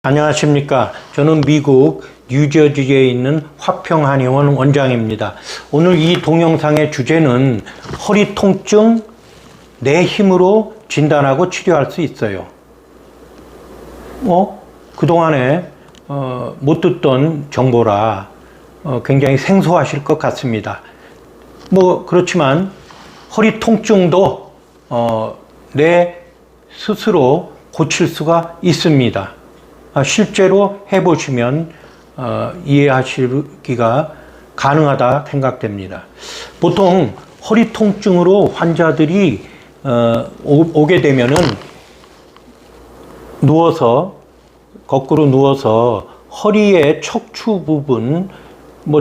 안녕하십니까. 저는 미국 뉴저지에 있는 화평한의원 원장입니다. 오늘 이 동영상의 주제는 허리 통증 내 힘으로 진단하고 치료할 수 있어요. 그동안에 못 듣던 정보라 굉장히 생소하실 것 같습니다. 그렇지만 허리 통증도 내 스스로 고칠 수가 있습니다. 실제로 해보시면 이해하시기가 가능하다 생각됩니다. 보통 허리 통증으로 환자들이 오게 되면은 거꾸로 누워서 허리의 척추 부분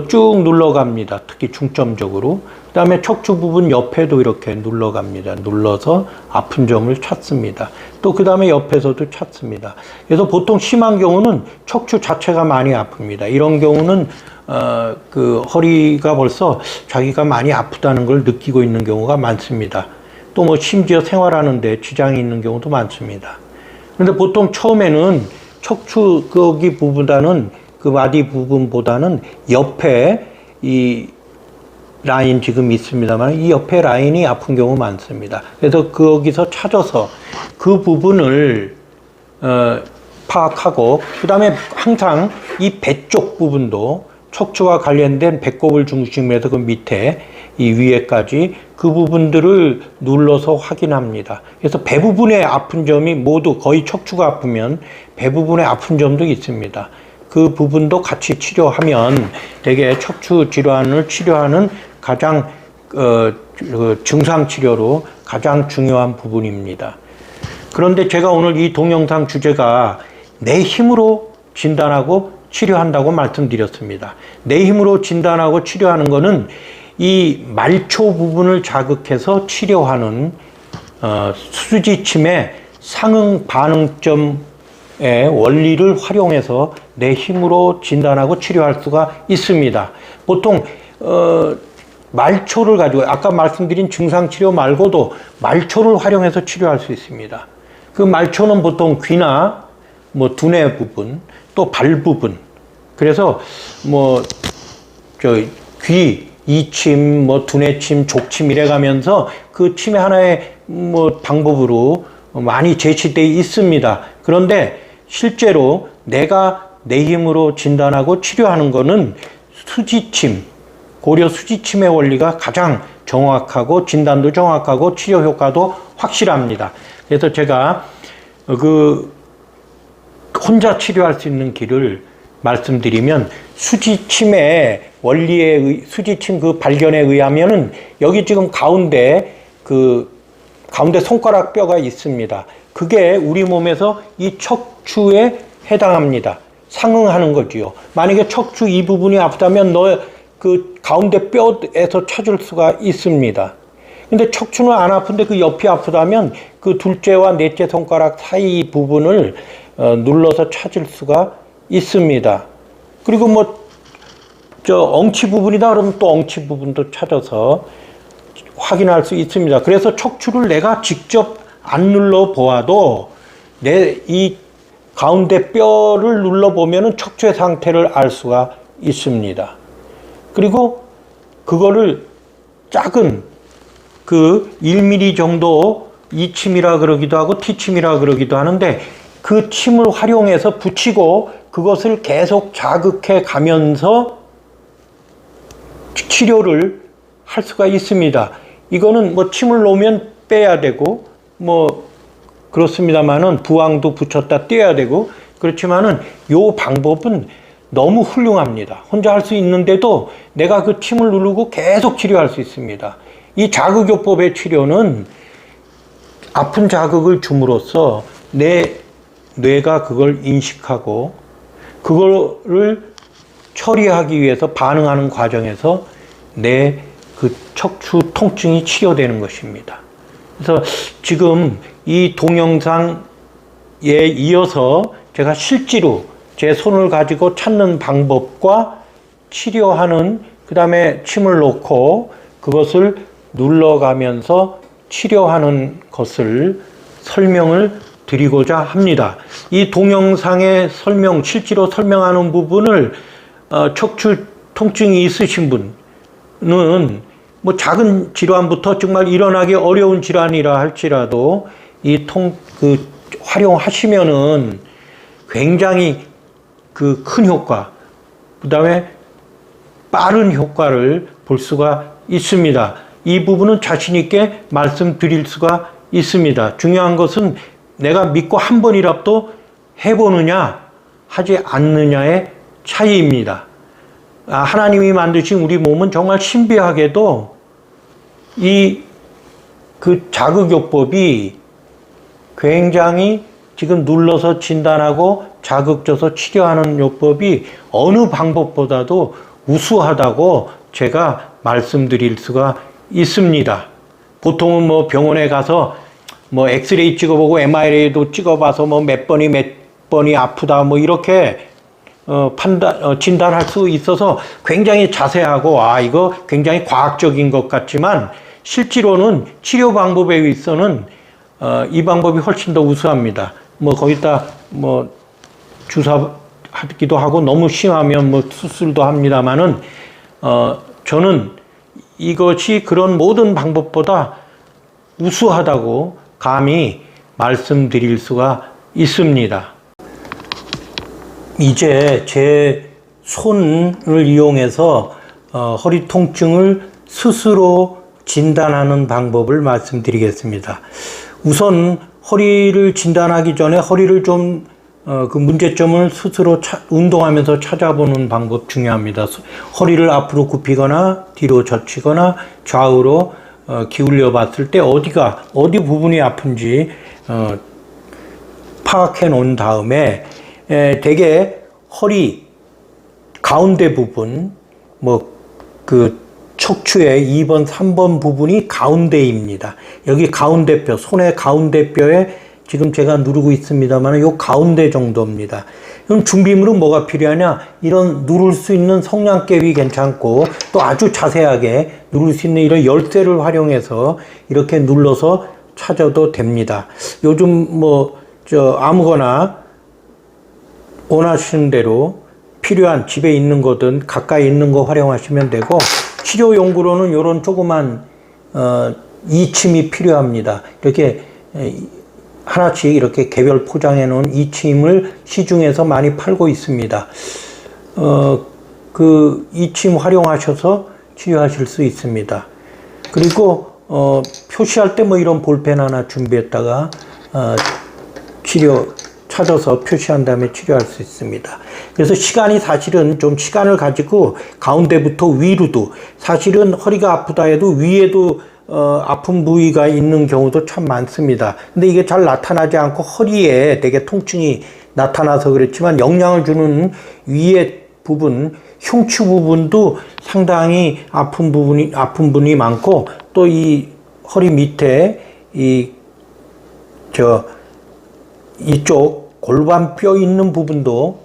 쭉 눌러갑니다. 특히 중점적으로. 그 다음에 척추 부분 옆에도 이렇게 눌러갑니다. 눌러서 아픈 점을 찾습니다. 또 그 다음에 옆에서도 찾습니다. 그래서 보통 심한 경우는 척추 자체가 많이 아픕니다. 이런 경우는 그 허리가 벌써 자기가 많이 아프다는 걸 느끼고 있는 경우가 많습니다. 또 심지어 생활하는데 지장이 있는 경우도 많습니다. 그런데 보통 처음에는 척추 거기 부분보다는 그 마디 부분보다는 옆에 이 라인 지금 있습니다만 이 옆에 라인이 아픈 경우 많습니다. 그래서 거기서 찾아서 그 부분을 파악하고 그 다음에 항상 이 배 쪽 부분도 척추와 관련된 배꼽을 중심으로 해서 그 밑에 이 위에까지 그 부분들을 눌러서 확인합니다. 그래서 배 부분에 아픈 점이 모두 거의 척추가 아프면 배 부분에 아픈 점도 있습니다. 그 부분도 같이 치료하면 대개 척추 질환을 치료하는 가장 증상 치료로 가장 중요한 부분입니다. 그런데 제가 오늘 이 동영상 주제가 내 힘으로 진단하고 치료한다고 말씀드렸습니다. 내 힘으로 진단하고 치료하는 것은 이 말초 부분을 자극해서 치료하는 수지침의 상응 반응점의 원리를 활용해서 내 힘으로 진단하고 치료할 수가 있습니다. 보통 말초를 가지고 아까 말씀드린 증상치료 말고도 말초를 활용해서 치료할 수 있습니다. 그 말초는 보통 귀나 두뇌 부분 또 발 부분, 그래서 귀, 이침, 두뇌침, 족침 이래 가면서 그 침의 하나의 방법으로 많이 제시되어 있습니다. 그런데 실제로 내가 내 힘으로 진단하고 치료하는 거는 수지침, 고려 수지침의 원리가 가장 정확하고 진단도 정확하고 치료 효과도 확실합니다. 그래서 제가 혼자 치료할 수 있는 길을 말씀드리면 수지침의 원리에 수지침 그 발견에 의하면은 여기 지금 가운데 손가락 뼈가 있습니다. 그게 우리 몸에서 이 척추에 해당합니다. 상응하는 거지요. 만약에 척추 이 부분이 아프다면 그 가운데 뼈에서 찾을 수가 있습니다. 근데 척추는 안 아픈데 그 옆이 아프다면 그 둘째와 넷째 손가락 사이 부분을 눌러서 찾을 수가 있습니다. 그리고 엉치 부분이다 그러면 또 엉치 부분도 찾아서 확인할 수 있습니다. 그래서 척추를 내가 직접 안 눌러 보아도 이 가운데 뼈를 눌러 보면은 척추의 상태를 알 수가 있습니다. 그리고 그거를 작은 1mm 정도 이침이라 그러기도 하고 T침이라 그러기도 하는데 그 침을 활용해서 붙이고 그것을 계속 자극해 가면서 치료를 할 수가 있습니다. 이거는 침을 놓으면 빼야 되고 그렇습니다만은 부항도 붙였다 떼야 되고 그렇지만은 요 방법은 너무 훌륭합니다. 혼자 할 수 있는데도 내가 그 침을 누르고 계속 치료할 수 있습니다. 이 자극요법의 치료는 아픈 자극을 줌으로써 내 뇌가 그걸 인식하고 그거를 처리하기 위해서 반응하는 과정에서 내 그 척추 통증이 치료되는 것입니다. 그래서 지금 이 동영상에 이어서 제가 실제로 제 손을 가지고 찾는 방법과 치료하는 그 다음에 침을 놓고 그것을 눌러가면서 치료하는 것을 설명을 드리고자 합니다. 이 동영상의 실제로 설명하는 부분을 척추 통증이 있으신 분은 뭐 작은 질환부터 정말 일어나기 어려운 질환이라 할지라도 활용하시면은 굉장히 큰 효과, 그 다음에 빠른 효과를 볼 수가 있습니다. 이 부분은 자신있게 말씀드릴 수가 있습니다. 중요한 것은 내가 믿고 한 번이라도 해보느냐, 하지 않느냐의 차이입니다. 하나님이 만드신 우리 몸은 정말 신비하게도 자극요법이 굉장히 지금 눌러서 진단하고 자극줘서 치료하는 요법이 어느 방법보다도 우수하다고 제가 말씀드릴 수가 있습니다. 보통은 뭐 병원에 가서 뭐 엑스레이 찍어보고 MRI도 찍어봐서 뭐 몇 번이 아프다 뭐 이렇게 진단할 수 있어서 굉장히 자세하고 이거 굉장히 과학적인 것 같지만 실제로는 치료 방법에 있어서는 이 방법이 훨씬 더 우수합니다. 뭐 거기다 뭐 주사하기도 하고 너무 심하면 뭐 수술도 합니다만은 저는 이것이 그런 모든 방법보다 우수하다고 감히 말씀드릴 수가 있습니다. 이제 제 손을 이용해서 허리 통증을 스스로 진단하는 방법을 말씀드리겠습니다. 우선 허리를 진단하기 전에 허리를 좀 그 문제점을 스스로 운동하면서 찾아보는 방법 중요합니다. 허리를 앞으로 굽히거나 뒤로 젖히거나 좌우로 기울여 봤을 때 어디 부분이 아픈지 파악해 놓은 다음에 대개 허리 가운데 부분 척추의 2번, 3번 부분이 가운데입니다. 여기 가운데 뼈, 손의 가운데 뼈에 지금 제가 누르고 있습니다만 요 가운데 정도입니다. 그럼 준비물은 뭐가 필요하냐? 이런 누를 수 있는 성냥개비 괜찮고 또 아주 자세하게 누를 수 있는 이런 열쇠를 활용해서 이렇게 눌러서 찾아도 됩니다. 요즘 아무거나 원하시는 대로 필요한 집에 있는 거든 가까이 있는 거 활용하시면 되고 치료 용구로는 이런 조그만 이침이 필요합니다. 이렇게 하나씩 이렇게 개별 포장해 놓은 이침을 시중에서 많이 팔고 있습니다. 그 이침 활용하셔서 치료하실 수 있습니다. 그리고 표시할 때 이런 볼펜 하나 준비했다가 찾아서 표시한 다음에 치료할 수 있습니다. 그래서 사실은 좀 시간을 가지고 가운데부터 위로도 사실은 허리가 아프다 해도 위에도 아픈 부위가 있는 경우도 참 많습니다. 근데 이게 잘 나타나지 않고 허리에 되게 통증이 나타나서 그렇지만 영향을 주는 위에 부분, 흉추 부분도 상당히 아픈 분이 많고 또 이 허리 밑에 이쪽 골반뼈 있는 부분도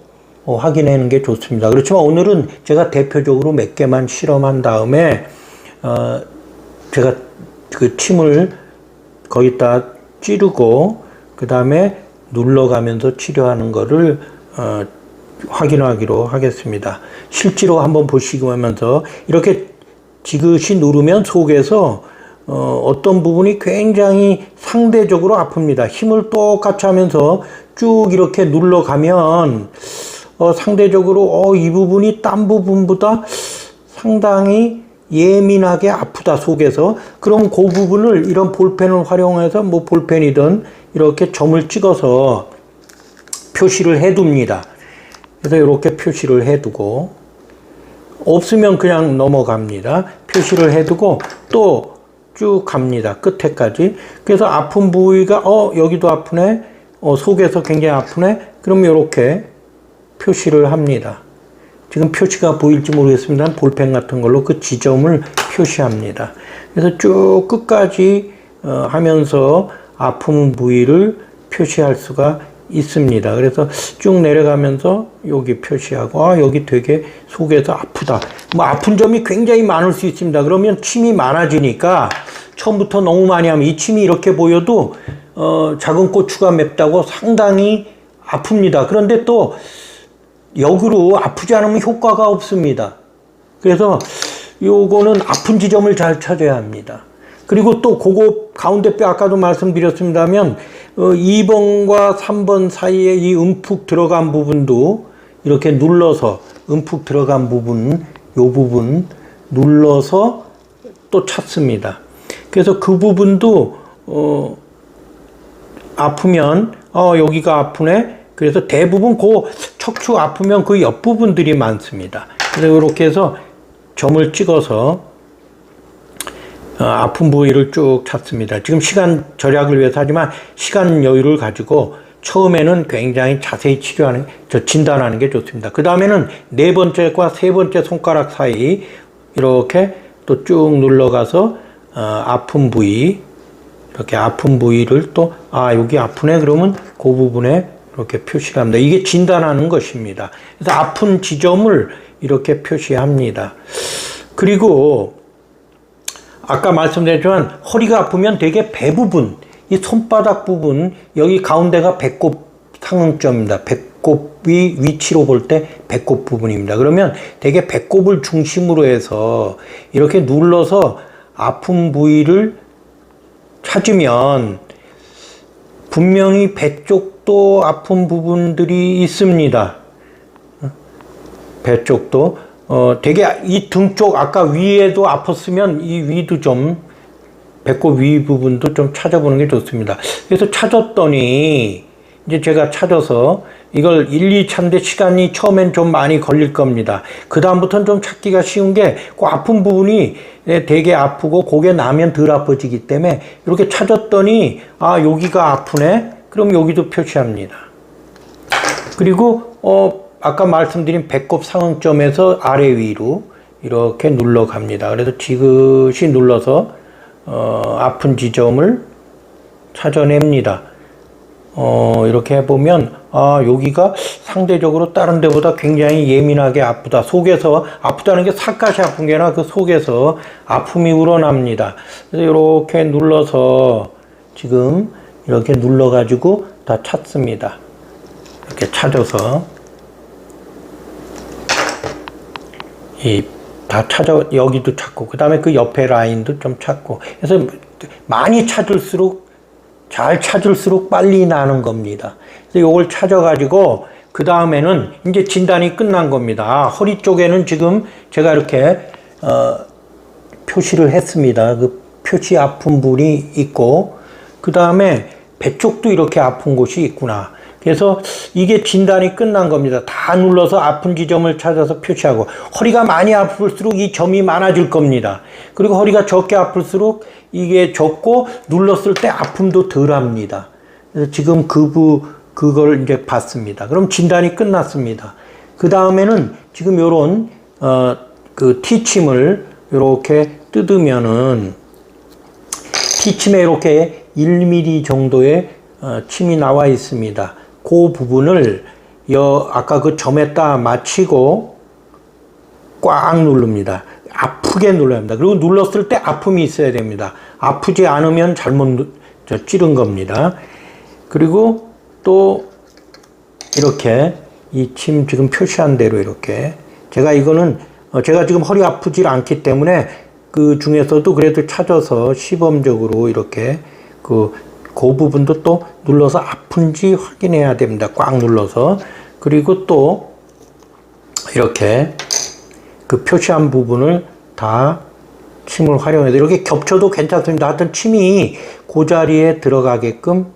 확인하는 게 좋습니다. 그렇지만 오늘은 제가 대표적으로 몇 개만 실험한 다음에 제가 그 침을 거기다 찌르고 그 다음에 눌러가면서 치료하는 거를 확인하기로 하겠습니다. 실제로 한번 보시면서 이렇게 지그시 누르면 속에서 어떤 부분이 굉장히 상대적으로 아픕니다. 힘을 똑같이 하면서 쭉 이렇게 눌러가면 상대적으로 이 부분이 딴 부분보다 상당히 예민하게 아프다 속에서. 그럼 그 부분을 이런 볼펜을 활용해서 볼펜이든 이렇게 점을 찍어서 표시를 해둡니다. 그래서 이렇게 표시를 해두고 없으면 그냥 넘어갑니다. 표시를 해두고 또 쭉 갑니다. 끝에까지. 그래서 아픈 부위가 여기도 아프네, 속에서 굉장히 아프네, 그럼 이렇게 표시를 합니다. 지금 표시가 보일지 모르겠습니다. 볼펜 같은 걸로 그 지점을 표시합니다. 그래서 쭉 끝까지 하면서 아픈 부위를 표시할 수가 있습니다. 그래서 쭉 내려가면서 여기 표시하고 여기 되게 속에서 아프다. 아픈 점이 굉장히 많을 수 있습니다. 그러면 침이 많아지니까 처음부터 너무 많이 하면 이 침이 이렇게 보여도 작은 고추가 맵다고 상당히 아픕니다. 그런데 또 역으로 아프지 않으면 효과가 없습니다. 그래서 요거는 아픈 지점을 잘 찾아야 합니다. 그리고 또 그거 가운데 뼈 아까도 말씀드렸습니다면 2번과 3번 사이에 이 움푹 들어간 부분도 이렇게 눌러서 움푹 들어간 부분, 요 부분 눌러서 또 찾습니다. 그래서 그 부분도 아프면 여기가 아프네. 그래서 대부분 그 척추 아프면 그 옆부분들이 많습니다. 그래서 이렇게 해서 점을 찍어서 아픈 부위를 쭉 찾습니다. 지금 시간 절약을 위해서 하지만 시간 여유를 가지고 처음에는 굉장히 자세히 진단하는 게 좋습니다. 그 다음에는 네 번째과 세 번째 손가락 사이 이렇게 또 쭉 눌러가서 아픈 부위, 이렇게 아픈 부위를 또 여기 아프네 그러면 그 부분에 이렇게 표시를 합니다. 이게 진단하는 것입니다. 그래서 아픈 지점을 이렇게 표시합니다. 그리고 아까 말씀드렸지만 허리가 아프면 되게 배 부분, 이 손바닥 부분, 여기 가운데가 배꼽 상응점입니다. 배꼽이 위치로 볼 때 배꼽 부분입니다. 그러면 되게 배꼽을 중심으로 해서 이렇게 눌러서 아픈 부위를 찾으면 분명히 배 쪽도 아픈 부분들이 있습니다. 배 쪽도 되게 이 등 쪽 아까 위에도 아팠으면 이 위도 좀 배꼽 위 부분도 좀 찾아보는 게 좋습니다. 그래서 찾았더니 이제 제가 찾아서 이걸 1, 2차인데 시간이 처음엔 좀 많이 걸릴 겁니다. 그 다음부터는 좀 찾기가 쉬운 게 그 아픈 부분이 되게 아프고 그게 나면 덜 아파지기 때문에 이렇게 찾았더니 여기가 아프네. 그럼 여기도 표시합니다. 그리고 아까 말씀드린 배꼽 상응점에서 아래 위로 이렇게 눌러 갑니다. 그래서 지그시 눌러서 아픈 지점을 찾아냅니다. 이렇게 해보면 여기가 상대적으로 다른 데보다 굉장히 예민하게 아프다. 속에서 아프다는 게 살갗이 아픈 게 아니라 그 속에서 아픔이 우러납니다. 그래서 이렇게 눌러서 지금 이렇게 눌러가지고 다 찾습니다. 이렇게 찾아서 다 찾아 여기도 찾고 그 다음에 그 옆에 라인도 좀 찾고 그래서 많이 찾을수록 잘 찾을수록 빨리 나는 겁니다. 그래서 이걸 찾아가지고 그 다음에는 이제 진단이 끝난 겁니다. 허리 쪽에는 지금 제가 이렇게 표시를 했습니다. 그 표시 아픈 부분이 있고 그 다음에 배 쪽도 이렇게 아픈 곳이 있구나. 그래서 이게 진단이 끝난 겁니다. 다 눌러서 아픈 지점을 찾아서 표시하고 허리가 많이 아플수록 이 점이 많아질 겁니다. 그리고 허리가 적게 아플수록 이게 적고 눌렀을 때 아픔도 덜 합니다. 그래서 지금 그걸 이제 봤습니다. 그럼 진단이 끝났습니다. 그 다음에는 지금 요런 그 T침을 이렇게 뜯으면은 T침에 이렇게 1mm 정도의 침이 나와 있습니다. 그 부분을 아까 그 점에다 맞추고 꽉 누릅니다. 아프게 눌러야 합니다. 그리고 눌렀을 때 아픔이 있어야 됩니다. 아프지 않으면 잘못 찌른 겁니다. 그리고 또 이렇게 이 침 지금 표시한 대로 이렇게 제가 이거는 제가 지금 허리 아프질 않기 때문에 그 중에서도 그래도 찾아서 시범적으로 이렇게 그 부분도 또 눌러서 아픈지 확인해야 됩니다. 꽉 눌러서. 그리고 또 이렇게 그 표시한 부분을 다 침을 활용해서 이렇게 겹쳐도 괜찮습니다. 하여튼 침이 그 자리에 들어가게끔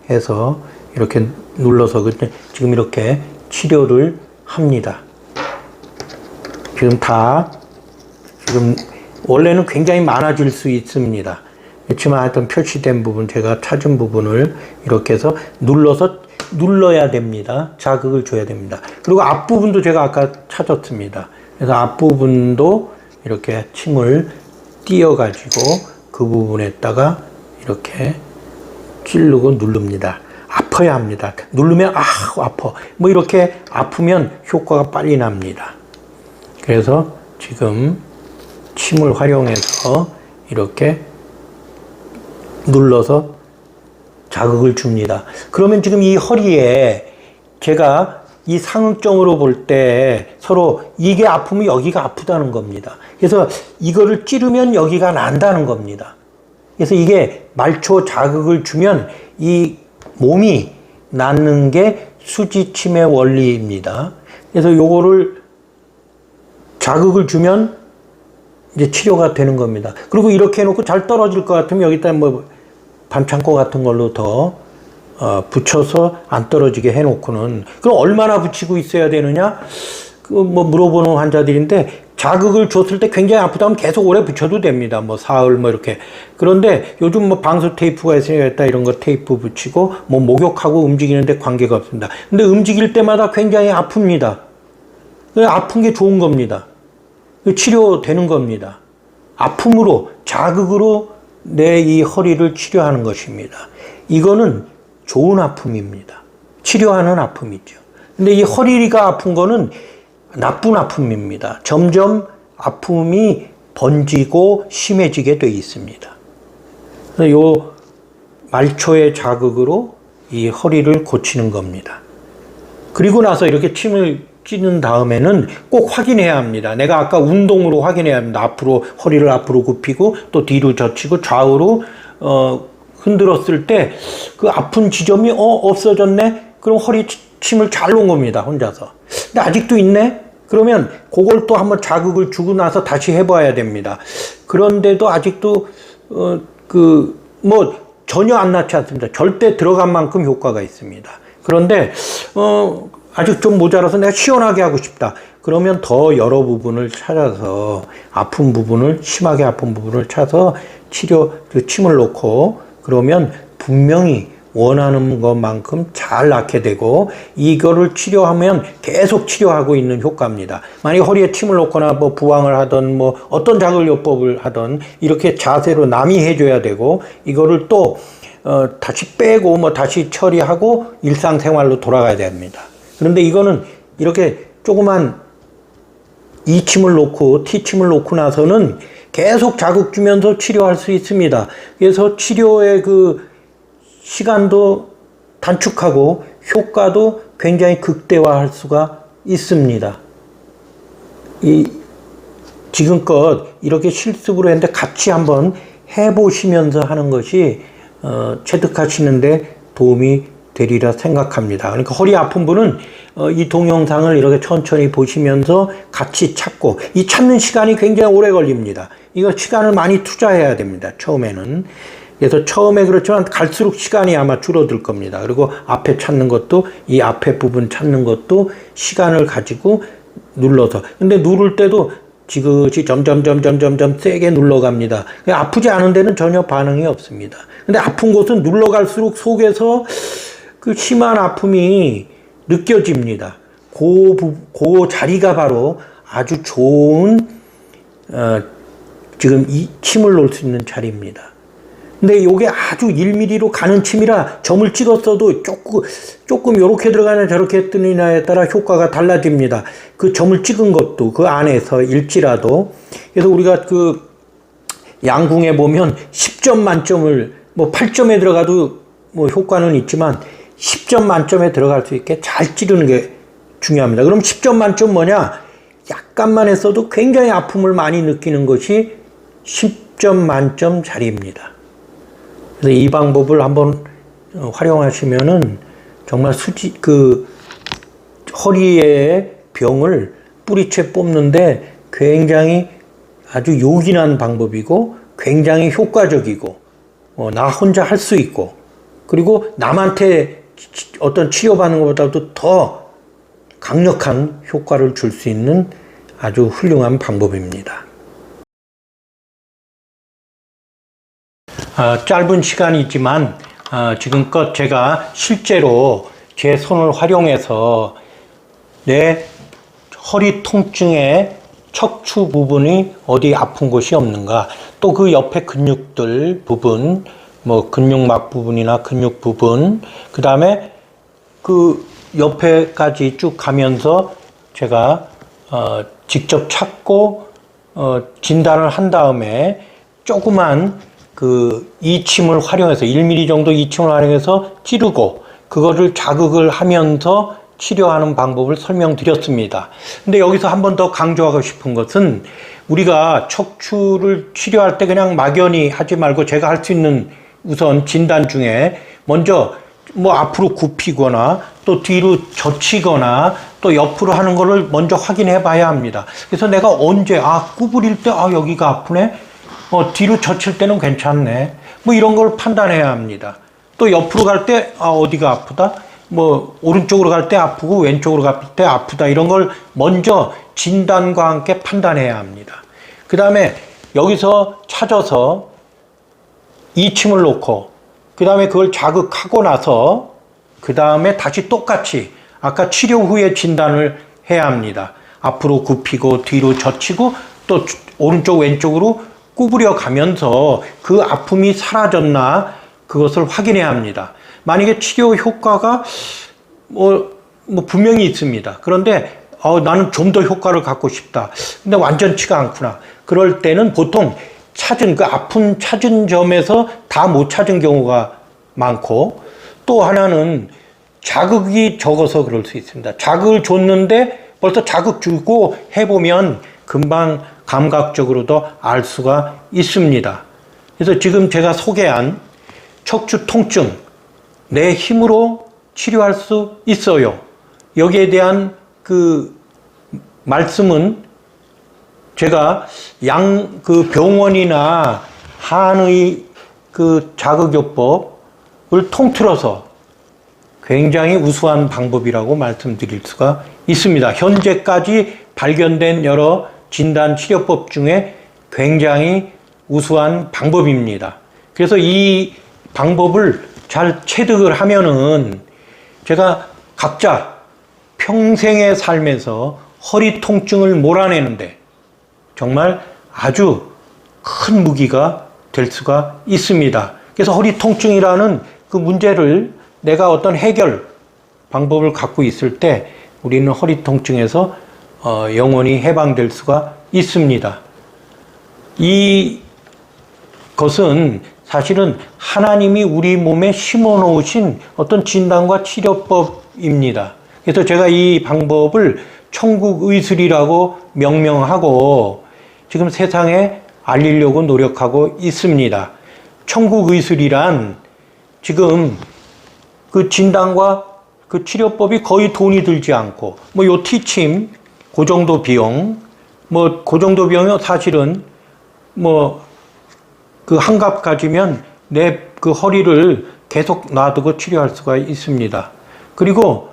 해서 이렇게 눌러서 지금 이렇게 치료를 합니다. 지금 원래는 굉장히 많아질 수 있습니다. 그렇지만 하여튼 표시된 부분, 제가 찾은 부분을 이렇게 해서 눌러야 됩니다. 자극을 줘야 됩니다. 그리고 앞부분도 제가 아까 찾았습니다. 그래서 앞부분도 이렇게 침을 띄어가지고 그 부분에다가 이렇게 찌르고 누릅니다. 아파야 합니다. 누르면 아파. 뭐 이렇게 아프면 효과가 빨리 납니다. 그래서 지금 침을 활용해서 이렇게 눌러서 자극을 줍니다. 그러면 지금 이 허리에 제가 이 상응점으로 볼 때 서로 이게 아프면 여기가 아프다는 겁니다. 그래서 이거를 찌르면 여기가 난다는 겁니다. 그래서 이게 말초 자극을 주면 이 몸이 낫는 게 수지침의 원리입니다. 그래서 요거를 자극을 주면 이제 치료가 되는 겁니다. 그리고 이렇게 해놓고 잘 떨어질 것 같으면 여기다 뭐 반창고 같은 걸로 더 붙여서 안 떨어지게 해놓고는, 그럼 얼마나 붙이고 있어야 되느냐? 그 뭐 물어보는 환자들인데, 자극을 줬을 때 굉장히 아프다면 계속 오래 붙여도 됩니다. 뭐 사흘 뭐 이렇게. 그런데 요즘 뭐 방수 테이프가 있으니까 이런 거 테이프 붙이고 뭐 목욕하고 움직이는데 관계가 없습니다. 근데 움직일 때마다 굉장히 아픕니다. 아픈 게 좋은 겁니다. 치료되는 겁니다. 아픔으로, 자극으로 내 이 허리를 치료하는 것입니다. 이거는 좋은 아픔입니다. 치료하는 아픔이죠. 근데 이 허리가 아픈 거는 나쁜 아픔입니다. 점점 아픔이 번지고 심해지게 되어 있습니다. 그래서 요 말초의 자극으로 이 허리를 고치는 겁니다. 그리고 나서 이렇게 침을 찌는 다음에는 꼭 확인해야 합니다. 내가 아까 운동으로 확인해야 합니다. 앞으로 허리를 앞으로 굽히고 또 뒤로 젖히고 좌우로 흔들었을 때 그 아픈 지점이 없어졌네? 그럼 허리 침을 잘 놓은 겁니다. 혼자서. 근데 아직도 있네? 그러면 그걸 또 한번 자극을 주고 나서 다시 해봐야 됩니다. 그런데도 아직도 뭐 전혀 안 낫지 않습니다. 절대 들어간 만큼 효과가 있습니다. 그런데 아직 좀 모자라서 내가 시원하게 하고 싶다. 그러면 더 여러 부분을 찾아서 아픈 부분을, 심하게 아픈 부분을 찾아서 침을 놓고, 그러면 분명히 원하는 것만큼 잘 낫게 되고, 이거를 치료하면 계속 치료하고 있는 효과입니다. 만약에 허리에 침을 놓거나 뭐 부항을 하던 뭐 어떤 자극요법을 하던 이렇게 자세로 남이 해줘야 되고, 이거를 또 다시 빼고 뭐 다시 처리하고 일상생활로 돌아가야 됩니다. 그런데 이거는 이렇게 조그만 E침을 놓고 T침을 놓고 나서는 계속 자극 주면서 치료할 수 있습니다. 그래서 치료의 그 시간도 단축하고 효과도 굉장히 극대화할 수가 있습니다. 지금껏 이렇게 실습으로 했는데 같이 한번 해보시면서 하는 것이 체득하시는데 도움이 되리라 생각합니다. 그러니까 허리 아픈 분은 이 동영상을 이렇게 천천히 보시면서 같이 찾고, 이 찾는 시간이 굉장히 오래 걸립니다. 이거 시간을 많이 투자해야 됩니다. 처음에는. 그래서 처음에 그렇지만 갈수록 시간이 아마 줄어들 겁니다. 그리고 앞에 찾는 것도, 이 앞에 부분 찾는 것도 시간을 가지고 눌러서. 근데 누를 때도 지그시 점점 세게 눌러갑니다. 아프지 않은 데는 전혀 반응이 없습니다. 근데 아픈 곳은 눌러갈수록 속에서 그 심한 아픔이 느껴집니다. 그 자리가 바로 아주 좋은 지금 이 침을 놓을 수 있는 자리입니다. 근데 이게 아주 1mm로 가는 침이라 점을 찍었어도 조금 이렇게 들어가냐 저렇게 뜨느냐에 따라 효과가 달라집니다. 그 점을 찍은 것도 그 안에서 일지라도. 그래서 우리가 그 양궁에 보면 10점 만점을 뭐 8점에 들어가도 뭐 효과는 있지만 10점 만점에 들어갈 수 있게 잘 찌르는 게 중요합니다. 그럼 10점 만점 뭐냐? 약간만 했어도 굉장히 아픔을 많이 느끼는 것이 10점 만점 자리입니다. 그래서 이 방법을 한번 활용하시면은 정말 허리의 병을 뿌리채 뽑는데 굉장히 아주 요긴한 방법이고 굉장히 효과적이고, 나 혼자 할 수 있고, 그리고 남한테 어떤 치료받는 것보다도 더 강력한 효과를 줄 수 있는 아주 훌륭한 방법입니다. 짧은 시간이지만 지금껏 제가 실제로 제 손을 활용해서 내 허리 통증의 척추 부분이 어디 아픈 곳이 없는가, 또 그 옆에 근육들 부분, 뭐 근육막 부분이나 근육 부분, 그 다음에 그 옆에까지 쭉 가면서 제가 직접 찾고 진단을 한 다음에 조그만 그 이침을 활용해서 1mm 정도 이침을 활용해서 찌르고 그거를 자극을 하면서 치료하는 방법을 설명드렸습니다. 근데 여기서 한 번 더 강조하고 싶은 것은 우리가 척추를 치료할 때 그냥 막연히 하지 말고 제가 할 수 있는 우선 진단 중에 먼저 뭐 앞으로 굽히거나 또 뒤로 젖히거나 또 옆으로 하는 거를 먼저 확인해 봐야 합니다. 그래서 내가 언제 구부릴 때 여기가 아프네, 뒤로 젖힐 때는 괜찮네, 뭐 이런 걸 판단해야 합니다. 또 옆으로 갈 때 어디가 아프다, 뭐 오른쪽으로 갈 때 아프고 왼쪽으로 갈 때 아프다, 이런 걸 먼저 진단과 함께 판단해야 합니다. 그 다음에 여기서 찾아서 이침을 놓고 그 다음에 그걸 자극하고 나서 그 다음에 다시 똑같이 아까 치료 후에 진단을 해야 합니다. 앞으로 굽히고 뒤로 젖히고 또 오른쪽 왼쪽으로 구부려 가면서 그 아픔이 사라졌나 그것을 확인해야 합니다. 만약에 치료 효과가 분명히 있습니다. 그런데 나는 좀 더 효과를 갖고 싶다, 근데 완전치가 않구나, 그럴 때는 보통 그 아픈 찾은 점에서 다 못 찾은 경우가 많고, 또 하나는 자극이 적어서 그럴 수 있습니다. 자극을 줬는데 벌써 자극 주고 해보면 금방 감각적으로도 알 수가 있습니다. 그래서 지금 제가 소개한 척추 통증, 내 힘으로 치료할 수 있어요. 여기에 대한 그 말씀은 제가 병원이나 한의 그 자극요법을 통틀어서 굉장히 우수한 방법이라고 말씀드릴 수가 있습니다. 현재까지 발견된 여러 진단 치료법 중에 굉장히 우수한 방법입니다. 그래서 이 방법을 잘 체득을 하면은 제가 각자 평생의 삶에서 허리 통증을 몰아내는데 정말 아주 큰 무기가 될 수가 있습니다. 그래서 허리 통증이라는 그 문제를 내가 어떤 해결 방법을 갖고 있을 때 우리는 허리 통증에서 영원히 해방될 수가 있습니다. 이것은 사실은 하나님이 우리 몸에 심어 놓으신 어떤 진단과 치료법입니다. 그래서 제가 이 방법을 천국의술이라고 명명하고 지금 세상에 알리려고 노력하고 있습니다. 천국의술이란 지금 그 진단과 그 치료법이 거의 돈이 들지 않고 요 티침 그 정도 비용, 그 정도 비용이 사실은 그 한갑 가지면 내 그 허리를 계속 놔두고 치료할 수가 있습니다. 그리고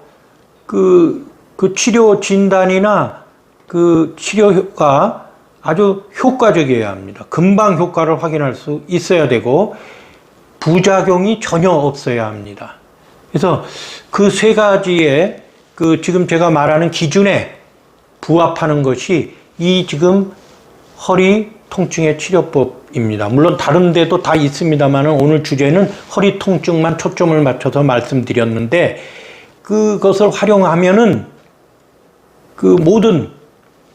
그 치료 진단이나 그 치료가 아주 효과적이어야 합니다. 금방 효과를 확인할 수 있어야 되고 부작용이 전혀 없어야 합니다. 그래서 그 세 가지의 그 지금 제가 말하는 기준에 부합하는 것이 이 지금 허리 통증의 치료법입니다. 물론 다른 데도 다 있습니다만 오늘 주제는 허리 통증만 초점을 맞춰서 말씀드렸는데 그것을 활용하면은 그 모든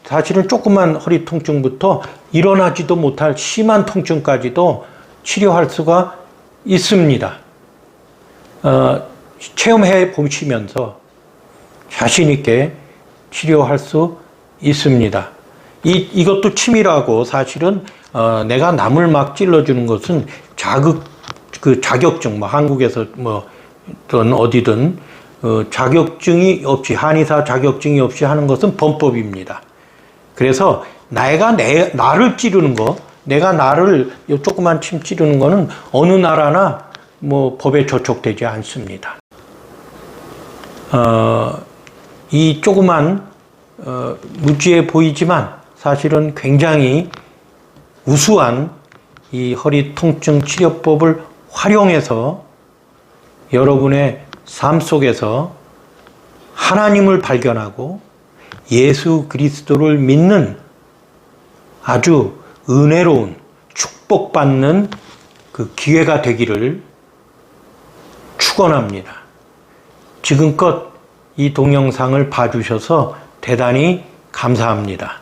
사실은 조그만 허리 통증부터 일어나지도 못할 심한 통증까지도 치료할 수가 있습니다. 체험해 보시면서 자신 있게 치료할 수 있습니다. 이것도 치밀하고 사실은 내가 남을 막 찔러주는 것은 자격증, 한국에서 든 어디든 자격증이 없이, 한의사 자격증이 없이 하는 것은 범법입니다. 그래서 나를 찌르는 거, 내가 나를 조그만 침 찌르는 거는 어느 나라나 법에 저촉되지 않습니다. 이 조그만 무지해 보이지만 사실은 굉장히 우수한 이 허리 통증 치료법을 활용해서 여러분의 삶 속에서 하나님을 발견하고 예수 그리스도를 믿는 아주 은혜로운 축복받는 그 기회가 되기를 축원합니다. 지금껏 이 동영상을 봐주셔서 대단히 감사합니다.